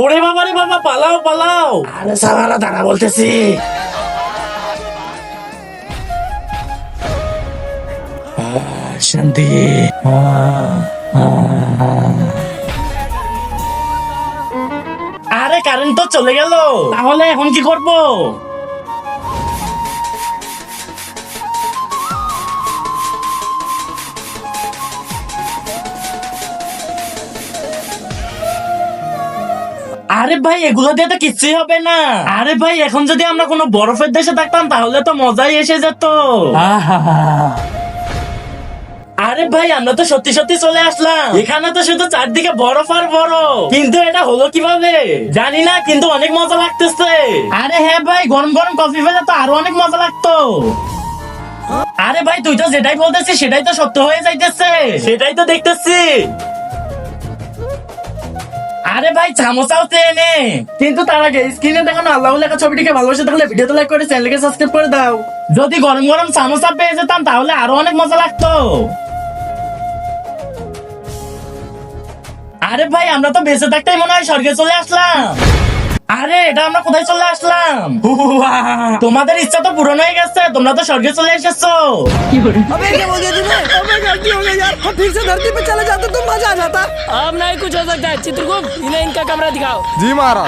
ওরে বাবা রে বাবা, পালাও পালাও। আরে সালারা দাঁড়া বলতেছি। শান্তি। আরে কারেন্ট তো চলে গেল, তাহলে এখন কি করব? আরে ভাই এগুলো দিয়ে তো কিচ্ছুই হবে না। আরে ভাই এখন যদি আমরা কোনো বরফের দেশে থাকতাম তাহলে তো মজাই এসে যেত। আরে ভাই আমরা তো সত্যি সত্যি চলে আসলাম। এখানে তো শুধু চারদিকে বরফ আর বরফ, কিন্তু এটা হলো কিভাবে জানি না, কিন্তু অনেক মজা লাগতেছে। আরে হ্যাঁ ভাই, গরম গরম কফি পেলে তো আরো অনেক মজা লাগতো। আরে ভাই তুই তো যেটাই বলতেছিস সেটাই তো সত্য হয়ে যাইতেছে, সেটাই তো দেখতেছি। আরে ভাই সামোসাও নে, কিন্তু তার আগে স্ক্রিনে দেখানো আল্লাহ লেখা ছবিটিকে ভালোবাসে থাকলে ভিডিওতে লাইক করে চ্যানেলকে সাবস্ক্রাইব করে দাও। যদি গরম গরম সামোসা পেয়ে যেতাম তাহলে আরো অনেক মজা লাগতো। আরে ভাই আমরা তো বেঁচে থাকতেই মনে হয় স্বর্গে চলে আসলাম। আরে এটা আমরা কোথায় চলে আসলাম? তোমাদের ইচ্ছা তো পূরণ হয়ে গেছে, তোমরা তো স্বর্গে চলে এসেছো। अबे क्या हो गया तुम्हें? अबे गलती हो गई यार, हम फिर से धरती पे चले जाते तो मजा आ जाता। अब नहीं कुछ हो सकता है। चित्रगुप्त, इन्हें इनका कमरा दिखाओ। जी महाराज।